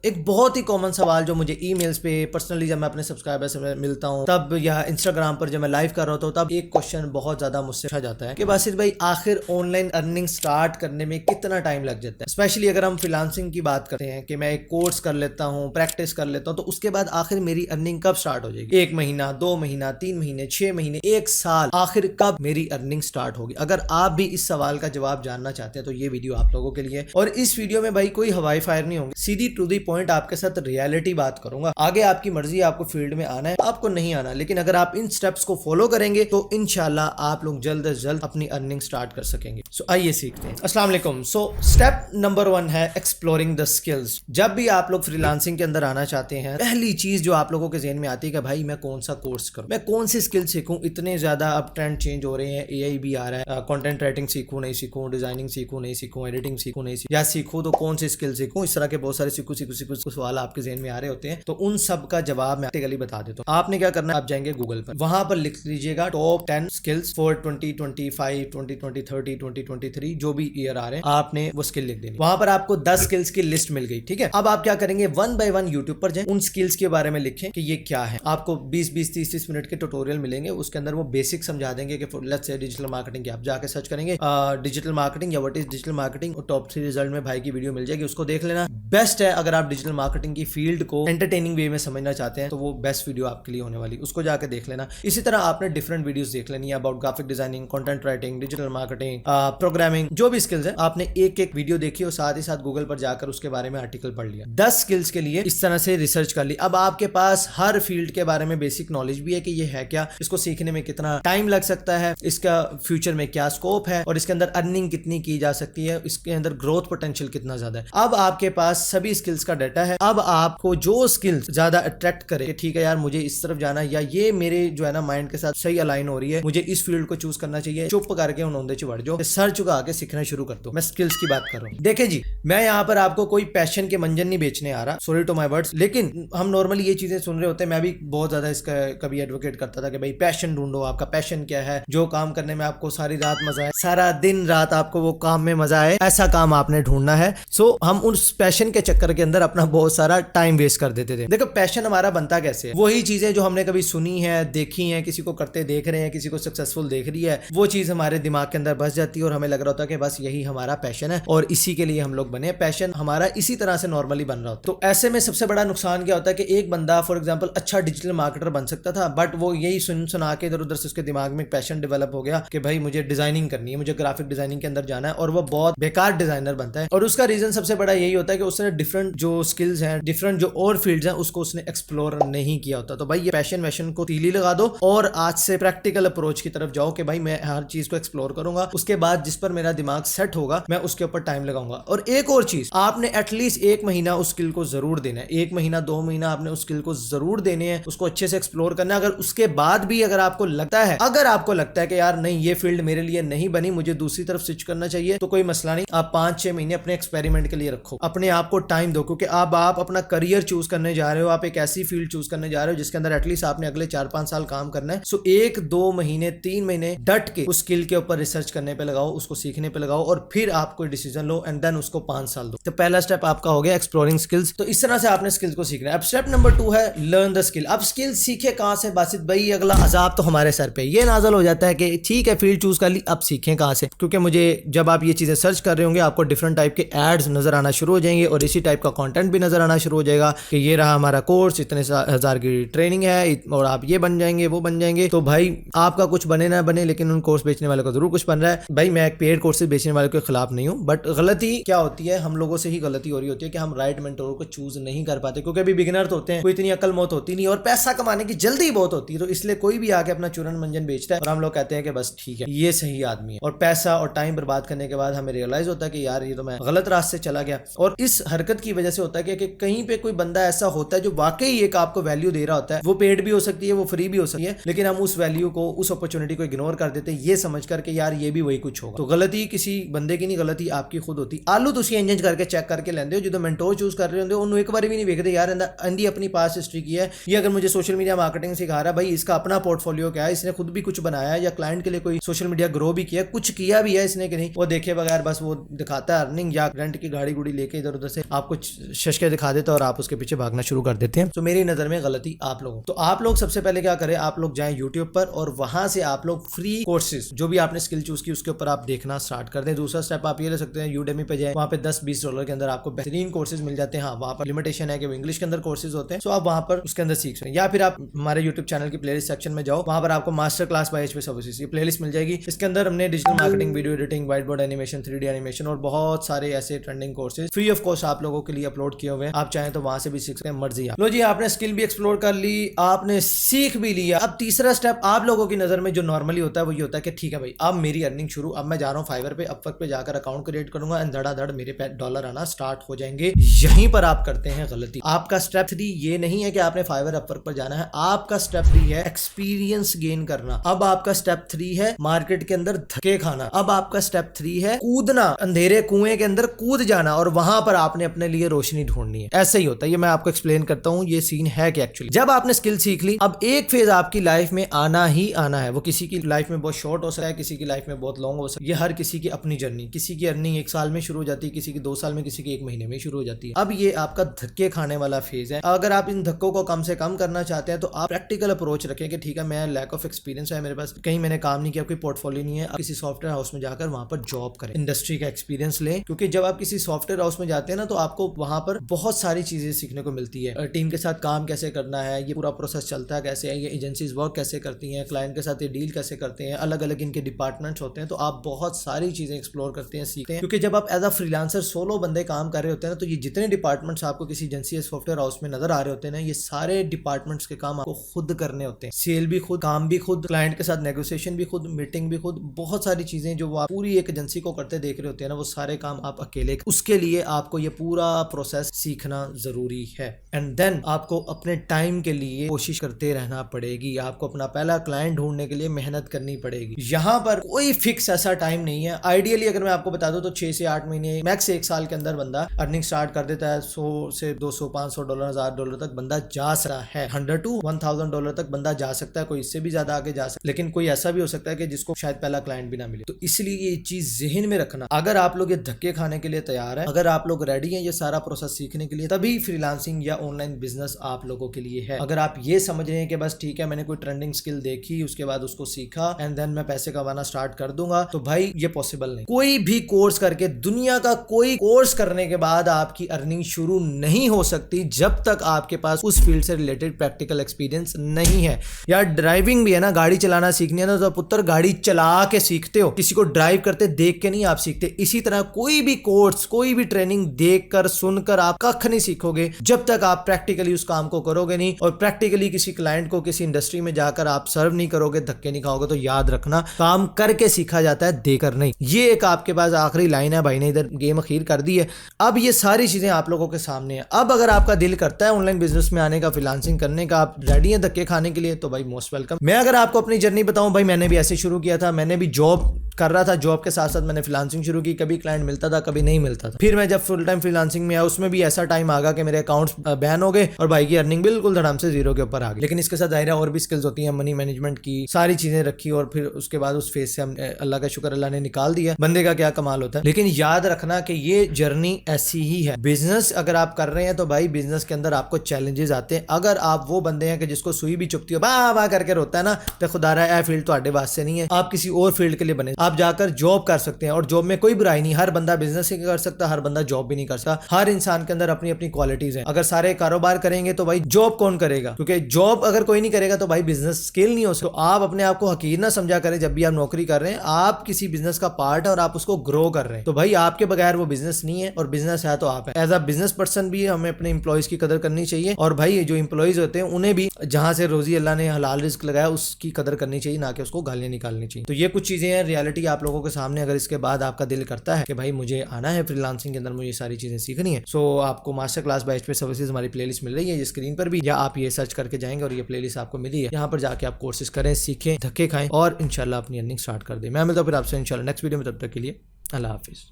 एक बहुत ही कॉमन सवाल जो मुझे ईमेल्स पे पर्सनली जब मैं अपने सब्सक्राइबर से मिलता हूँ तब या इंस्टाग्राम पर जब मैं लाइव कर रहा होता हूँ तब एक क्वेश्चन बहुत ज्यादा मुझसे पूछा जाता है कि बासित भाई आखिर ऑनलाइन अर्निंग स्टार्ट करने में कितना टाइम लग जाता है। स्पेशली अगर हम फ्रीलांसिंग की बात करते हैं कि मैं एक कोर्स कर लेता हूँ, प्रैक्टिस कर लेता हूँ, तो उसके बाद आखिर मेरी अर्निंग कब स्टार्ट हो जाएगी? 1 महीना, 2 महीना, 3 महीने, 6 महीने, 1 साल, आखिर कब मेरी अर्निंग स्टार्ट होगी? अगर आप भी इस सवाल का जवाब जानना चाहते हैं तो ये वीडियो आप लोगों के लिए। और इस वीडियो में भाई कोई हवाई फायर नहीं होंगे, सीधी टू दी पॉइंट आपके साथ रियलिटी बात करूंगा। आगे आपकी मर्जी, आपको फील्ड में आना है आपको नहीं आना, लेकिन अगर आप इन स्टेप्स को फॉलो करेंगे तो इंशाल्लाह आप लोग जल्द से जल्द अपनी अर्निंग स्टार्ट कर सकेंगे। सो आइए सीखते हैं। अस्सलाम वालेकुम। सो स्टेप नंबर 1 है एक्सप्लोरिंग द स्किल्स। जब भी आप लोग फ्रीलांसिंग के अंदर आना चाहते हैं, पहली चीज जो आप लोगों के ज़हन में आती है कि भाई मैं कौन सा कोर्स करूं, मैं कौन सी स्किल सीखूं। इतने ज्यादा अब ट्रेंड चेंज हो रहे हैं, एआई भी आ रहा है, कंटेंट राइटिंग सीखूं नहीं सीखूं, डिजाइनिंग सीखूं नहीं सीखूं, एडिटिंग सीखूं नहीं सीखूं, या सीखूं तो कौन सी स्किल सीखूं। इस तरह के बहुत सारे सीखूं सवाल आपके ज़हन में आ रहे होते हैं। तो उन सब का जवाब मैं प्रैक्टिकली बता देता हूँ। आपने क्या करना है, आप जाएंगे गूगल पर, वहां पर लिख लीजिएगा टॉप 10 स्किल्स फॉर 2025, 2020, 30, 2023, जो भी ईयर आ रहे हैं, आपने वो स्किल लिख देनी। वहां पर आपको 10 स्किल्स की लिस्ट मिल गई, ठीक है। अब आप क्या करेंगे, 1 बाय 1 यूट्यूब पर जाएं, उन स्किल्स के बारे में लिखें कि ये क्या है। आपको 20-20, 30-30 मिनट के ट्यूटोरियल मिलेंगे, उसके अंदर वो बेसिक समझा देंगे कि लेट्स से डिजिटल मार्केटिंग की आप जाके सर्च करेंगे डिजिटल मार्केटिंग या व्हाट इज डिजिटल मार्केटिंग, और टॉप 3 रिजल्ट में भाई की वीडियो मिल जाएगी, उसको देख लेना। बेस्ट है अगर आप डिजिटल मार्केटिंग की फील्ड को एंटरटेनिंग वे में समझना चाहते हैं तो वो बेस्ट वीडियो आपके लिए होने वाली, उसको जाके देख लेना। इसी तरह आपने डिफरेंट वीडियोस देख लेनी है about graphic designing, content writing, digital marketing, programming, जो भी स्किल्स है आपने एक एक वीडियो देखी और साथ ही साथ गूगल पर जाकर उसके बारे में आर्टिकल पढ़ लिया। 10 स्किल्स के लिए इस तरह से रिसर्च कर ली। अब आपके पास हर फील्ड के बारे में बेसिक नॉलेज भी है कि ये है क्या, इसको सीखने में कितना टाइम लग सकता है, इसका फ्यूचर में क्या स्कोप है, और इसके अंदर अर्निंग कितनी की जा सकती है, इसके अंदर ग्रोथ पोटेंशियल कितना ज्यादा है। अब आपके पास सभी स्किल्स का डाटा है। अब आपको जो स्किल्स ज्यादा अट्रैक्ट करे, ठीक है यार मुझे इस तरफ जाना, या ये मेरे जो है ना माइंड के साथ सही अलाइन हो रही है, मुझे इस फील्ड को चूज करना चाहिए, चुप करके उन्होंने बढ़ जाओ, सर चुका के सीखना शुरू कर दो। मैं स्किल्स की बात कर रहा हूँ। देखे जी, मैं यहाँ पर आपको कोई पैशन के मंजन नहीं बेचने आ रहा, सॉरी टू माय वर्ड्स, लेकिन हम नॉर्मली ये चीजें सुन रहे होते हैं। मैं भी बहुत ज्यादा इसका कभी एडवोकेट करता था कि भाई पैशन ढूंढो, आपका पैशन क्या है, जो काम करने में आपको सारी रात मजा आए, सारा दिन रात आपको वो काम में मजा आए, ऐसा काम आपने ढूंढना है। सो हम उस पैशन के चक्कर के अंदर अपना बहुत सारा टाइम वेस्ट कर देते थे। देखो पैशन हमारा बनता कैसे है, वही चीजें जो हमने कभी सुनी है, देखी है, किसी को करते देख रहे हैं, किसी को सक्सेसफुल देख रही है, वो चीज हमारे दिमाग के अंदर बस जाती है और हमें लग रहा होता है कि बस यही हमारा पैशन है और इसी के लिए हम लोग बने। पैशन हमारा इसी तरह से नॉर्मली बन रहा होता है। तो ऐसे में सबसे बड़ा नुकसान क्या होता है कि एक बंदा फॉर एग्जांपल अच्छा डिजिटल मार्केटर बन सकता था, बट वो यही सुना के इधर उधर से उसके दिमाग में पैशन डेवलप हो गया कि भाई मुझे डिजाइनिंग करनी है, मुझे ग्राफिक डिजाइनिंग के अंदर जाना है, और वो बहुत बेकार डिजाइनर बनता है। और उसका रीजन सबसे बड़ा यही होता है कि उसने डिफरेंट जो स्किल्स हैं, डिफरेंट जो और फील्ड्स हैं, उसको उसने एक्सप्लोर नहीं किया होता। तो भाई ये पैशन वैशन को तीली लगा दो और आज से प्रैक्टिकल अप्रोच की तरफ जाओ कि भाई मैं हर चीज को एक्सप्लोर करूंगा, उसके बाद जिस पर मेरा दिमाग सेट होगा मैं उसके ऊपर टाइम लगाऊंगा। और एक और चीज, आपने एटलीस्ट 1 महीना उस स्किल को जरूर देना है। 1 महीना 2 महीना आपने उस स्किल को जरूर देने हैं, उसको अच्छे से एक्सप्लोर करना है। अगर उसके बाद भी अगर आपको लगता है कि यार नहीं ये फील्ड मेरे लिए नहीं बनी, मुझे दूसरी तरफ स्विच करना चाहिए, तो कोई मसला नहीं, आप 5-6 महीने अपने एक्सपेरिमेंट के लिए रखो, अपने आप को टाइम दो, क्योंकि अब आप अपना करियर चूज करने जा रहे हो, आप एक ऐसी फील्ड चूज करने जा रहे हो जिसके अंदर एटलीस्ट आपने अगले 4-5 साल काम करना है। सो 1-2 महीने 3 महीने डट के उस स्किल के ऊपर रिसर्च करने पे लगाओ, उसको सीखने पे लगाओ, और फिर आप कोई डिसीजन लो एंड देन उसको 5 साल दो। तो पहला स्टेप आपका हो गया एक्सप्लोरिंग स्किल्स। तो इस तरह से आपने स्किल्स को सीखना है। अब स्टेप नंबर 2 है लर्न द स्किल। अब स्किल सीखे कहां से बासित भाई, अगला अजाब तो हमारे सर पे ये नाजल हो जाता है कि ठीक है फील्ड चूज कर ली, अब सीखें कहां से, क्योंकि मुझे जब आप ये चीजें सर्च कर रहे होंगे आपको डिफरेंट टाइप के एड्स नजर आना शुरू हो जाएंगे और इसी टाइप का कंटेंट भी नजर आना शुरू हो जाएगा कि ये रहा हमारा कोर्स, इतने हजार की ट्रेनिंग है और आप ये बन जाएंगे वो बन जाएंगे। तो भाई आपका कुछ बने ना बने, लेकिन उन कोर्स बेचने वाले को जरूर कुछ बन रहा है। भाई मैं एक पेड कोर्सेज बेचने वाले के खिलाफ नहीं हूँ, बट गलती क्या होती है, हम लोगों से ही गलती हो रही होती है कि हम राइट मेंटोर को चूज नहीं कर पाते, क्योंकि अभी बिगिनर तो होते हैं, कोई इतनी अकल मौत होती नहीं और पैसा कमाने की जल्दी बहुत होती है, तो इसलिए कोई भी आके अपना चूरन मंजन बेचता है और हम लोग कहते हैं कि बस ठीक है ये सही आदमी है, और पैसा और टाइम बर्बाद करने के बाद हमें रियलाइज होता है कि यार ये तो मैं गलत रास्ते चला गया। और इस हरकत की वजह से होता है कि कहीं पे कोई बंदा ऐसा होता है जो वाकई एक आपको वैल्यू दे रहा होता है, वो पेड भी हो सकती है, वो फ्री भी हो सकती है, लेकिन हम उस वैल्यू को, उस अपॉर्चुनिटी को इग्नोर कर देते हैं ये समझ करके यार ये भी वही कुछ होगा। तो गलती किसी बंदे की नहीं, गलती आपकी खुद होती। आलू तुसी इंजन करके चेक करके लेंदे हो, जो मेंटोर चूज कर रहे होंगे उन्होंने एक बार भी नहीं देखते यार अंधी अपनी पास हिस्ट्री की है, ये अगर मुझे सोशल मीडिया मार्केटिंग सिखा रहा है, भाई इसका अपना पोर्टफोलियो क्या है, इसने खुद भी कुछ बनाया है या क्लाइंट के लिए कोई सोशल मीडिया ग्रो भी किया, कुछ किया भी है इसने कि नहीं, वो देखे बगैर बस वो दिखाता है अर्निंग या रेंट की गाड़ी गुड़ी लेके इधर उधर से आपको शशके दिखा देता है और आप उसके पीछे भागना शुरू कर देते हैं। तो मेरी नजर में गलती आप लोगों, तो आप लोग सबसे पहले क्या करें, आप लोग जाएं YouTube पर और वहां से आप लोग फ्री कोर्सेज जो भी आपने स्किल चूज की उसके ऊपर आप देखना स्टार्ट कर दें। दूसरा स्टेप आप ये ले सकते हैं, यूडेमी पे जाए, वहां पे $10-20 के अंदर आपको बेहतरीन कोर्सेज मिल जाते हैं। हाँ, वहां पर लिमिटेशन है कि वो इंग्लिश के अंदर कोर्सेज होते हैं, तो आप वहां पर उसके अंदर सीख सकते हैं। या फिर आप हमारे यूट्यूब चैनल की प्लेलिस्ट सेक्शन में जाओ, वहां पर आपको master class by HP services ये प्लेलिस्ट मिल जाएगी। इसके अंदर हमने digital marketing, video editing, white board animation, 3D animation और बहुत सारे ऐसे trending courses free of cost आप लोगों के लिए अपलोड किए हुए हैं। आप चाहें तो वहां से भी सीख सकते हैं, मर्जी आप। लो जी, आपने स्किल भी एक्सप्लोर कर ली, आपने सीख भी लिया। अब तीसरा स्टेप आप लोगों की नजर में जो नॉर्मली होता है वो ये होता है कि ठीक है भाई, अब मेरी अर्निंग शुरू, अब मैं जा रहा हूँ फाइवर पे, अपवर्क पे जाकर अकाउंट क्रिएट करूंगा एंड धड़ाधड़ मेरे पे डॉलर आना स्टार्ट हो जाएंगे। यहीं पर आप करते हैं गलती। आपका स्टेप 3 ये नहीं है कि आपने फाइवर अपवर्क पर जाना है, आपका स्टेप 3 है एक्सपीरियंस गेन करना। अब आपका स्टेप 3 है मार्केट के अंदर धक्के खाना। अब आपका स्टेप 3 है कूदना, अंधेरे कुएं के अंदर कूद जाना और वहां पर आपने अपने लिए रोशनी ढूंढनी है। ऐसा ही होता है, ये मैं आपको एक्सप्लेन करता हूँ। ये सीन है कि एक्चुअली जब आपने स्किल सीख ली, अब एक फेज आपकी लाइफ में आना ही आना है। वो किसी की लाइफ में बहुत शॉर्ट हो सकता है, किसी की लाइफ में बहुत लॉन्ग हो सकता है। ये हर किसी की अपनी जर्नी, किसी की अर्निंग 1 साल में शुरू हो जाती है, किसी की 2 साल में, किसी की 1 महीने में शुरू हो जाती है। अब ये आपका धक्के खाने वाला फेज है। अगर आप इन धक्कों को कम से कम करना चाहते हैं तो आप प्रैक्टिकल अप्रोच रखें कि ठीक है, मैं लैक ऑफ एक्सपीरियंस है मेरे पास, कहीं मैंने काम नहीं किया, कोई पोर्टफोलियो नहीं है। आप किसी सॉफ्टवेयर हाउस में जाकर वहां पर जॉब करें, इंडस्ट्री का एक्सपीरियंस लें, क्योंकि जब आप किसी सॉफ्टवेयर हाउस में जाते हैं ना तो आपको वहां पर बहुत सारी चीजें सीखने को मिलती है। टीम के साथ काम कैसे करना है, ये पूरा प्रोसेस चलता है कैसे है, ये एजेंसीज वर्क कैसे करती हैं, क्लाइंट के साथ ये डील कैसे करते हैं, अलग अलग इनके डिपार्टमेंट्स होते हैं। तो आप बहुत सारी चीजें एक्सप्लोर करते हैं, सीखते हैं। क्योंकि जब आप एज अ फ्रीलांसर सोलो बंदे काम कर रहे होते हैं ना, तो ये जितने डिपार्टमेंट्स आपको किसी एजेंसी या सॉफ्टवेयर हाउस में नजर आ रहे होते हैं ना, ये सारे डिपार्टमेंट्स के काम आपको खुद करने होते हैं। सेल भी खुद, काम भी खुद, क्लाइंट के साथ नेगोशिएशन भी खुद, मीटिंग भी खुद, बहुत सारी चीजें जो आप पूरी एक एजेंसी को करते देख रहे होते हैं ना, वो सारे काम आप अकेले। उसके लिए आपको ये पूरा प्रोसेस सीखना जरूरी है। एंड देन आपको अपने टाइम के लिए कोशिश करते रहना पड़ेगी। आपको अपना पहला क्लाइंट ढूंढने के लिए मेहनत करनी पड़ेगी। यहाँ पर कोई फिक्स ऐसा टाइम नहीं है। आइडियली अगर मैं आपको बता दूं तो 6 से 8 महीने, मैक्स 1 साल के अंदर बंदा अर्निंग स्टार्ट कर देता है। 100 से 200, $500, $1000 तक बंदा जा सकता है। $100 to $1000 तक बंदा जा सकता है। कोई इससे भी ज्यादा आगे जा सकता है, लेकिन कोई ऐसा भी हो सकता है कि जिसको शायद पहला क्लाइंट भी ना मिले। तो इसलिए ये चीज जहन में रखना, अगर आप लोग ये धक्के खाने के लिए तैयार है, अगर आप लोग रेडी हैं ये सारा प्रोसेस सीखने के लिए, तभी फ्रीलांसिंग या ऑनलाइन बिजनेस आप लोगों के लिए है। अगर आप ये समझ रहे हैं कि बस ठीक है, मैंने कोई ट्रेंडिंग स्किल देखी, उसके बाद उसको सीखा एंड देन मैं पैसे कमाना स्टार्ट कर दूंगा, तो भाई ये पॉसिबल नहीं। कोई भी कोर्स करके, दुनिया का कोई कोर्स करने के बाद आपकी अर्निंग शुरू नहीं हो सकती जब तक आपके पास उस फील्ड से रिलेटेड प्रैक्टिकल एक्सपीरियंस नहीं है। यार ड्राइविंग भी है ना, गाड़ी चलाना सीखनी है ना, तो पुत्र गाड़ी चला के सीखते हो, किसी को ड्राइव करते देख के नहीं आप सीखते। इसी तरह कोई भी कोर्स, कोई भी ट्रेनिंग देख कर, सुनकर आप कख नहीं सीखोगे जब तक आप प्रैक्टिकली उस काम को करोगे नहीं, और प्रैक्टिकली किसी क्लाइंट को किसी इंडस्ट्री में जाकर आप सर्व नहीं करोगे, धक्के नहीं खाओगे। तो याद रखना, काम करके सीखा जाता है, देकर नहीं। ये एक आपके पास आखिरी लाइन है, भाई ने इधर गेम अखीर कर दी है। अब ये सारी चीजें आप लोगों के सामने है। अब अगर आपका दिल करता है ऑनलाइन बिजनेस में आने का, फ्रीलांसिंग करने का, आप रेडी हैं धक्के खाने के लिए, तो भाई मोस्ट वेलकम। मैं अगर आपको अपनी जर्नी बताऊं, भाई मैंने भी ऐसे शुरू किया था। मैंने भी जॉब कर रहा था, जॉब के साथ साथ मैंने फ्रीलांसिंग शुरू की। कभी क्लाइंट मिलता था, कभी नहीं मिलता था। फिर मैं जब फुल टाइम फ्रीलांसिंग में आया, उसमें भी ऐसा टाइम आ गया कि मेरे अकाउंट्स बैन हो गए और भाई की अर्निंग बिल्कुल धड़ाम से 0 के ऊपर आ गई। लेकिन इसके साथ दायरा और भी स्किल्स होती हैं, मनी मैनेजमेंट की सारी चीजें रखी, और फिर उसके बाद उस फेज से हम, अल्लाह का शुक्र, अल्लाह ने निकाल दिया। बंदे का क्या कमाल होता है। लेकिन याद रखना कि ये जर्नी ऐसी ही है। बिजनेस अगर आप कर रहे हैं तो भाई बिजनेस के अंदर आपको चैलेंजेस आते हैं। अगर आप वो बंदे हैं कि जिसको सुई भी चुपती हो, वाह वाह करके रोता है ना, तो खुदा रहा है फील्ड तो वास्ते नहीं है। आप किसी और फील्ड के लिए बने, आप जाकर जॉब कर सकते हैं, और जॉब में कोई बुराई नहीं। हर बंदा बिजनेस ही कर सकता, हर बंदा जॉब भी नहीं कर सकता। हर इंसान के अंदर अपनी अपनी क्वालिटीज हैं। अगर सारे कारोबार करेंगे तो भाई जॉब कौन करेगा, क्योंकि जॉब अगर कोई नहीं करेगा तो भाई बिजनेस स्केल नहीं हो सकता। तो आप अपने आप को हकीर ना समझा करें। जब भी आप नौकरी कर रहे हैं, आप किसी बिजनेस का पार्ट है और आप उसको ग्रो कर रहे हैं, तो भाई आपके बगैर वो बिजनेस नहीं है, और बिजनेस है तो आप है। एज अ बिजनेस पर्सन भी हमें अपने इंप्लॉइज की कदर करनी चाहिए, और भाई जो इंप्लॉइज होते हैं उन्हें भी जहां से रोजी अल्लाह ने हलाल रिस्क लगाया उसकी कदर करनी चाहिए, ना कि उसको गालियां निकालनी चाहिए। तो ये कुछ चीजें हैं, रियलिटी आप लोगों के सामने। अगर इसके बाद आपका दिल करता है कि भाई मुझे आना है फ्रीलांसिंग के अंदर, मुझे सारी चीजें सीखनी है, सो आपको master class by HP services हमारी प्लेलिस्ट मिल रही है, ये स्क्रीन पर भी, या आप ये सर्च करके जाएंगे और ये प्लेलिस्ट आपको मिली है। यहाँ पर जाके आप कोर्सेज करें, सीखें, धक्के खाएं और इंशाल्लाह अपनी अर्निंग स्टार्ट कर दें। मैं मिलता हूं फिर आपसे इंशाल्लाह नेक्स्ट वीडियो में। तब तक के लिए अल्लाह हाफिज।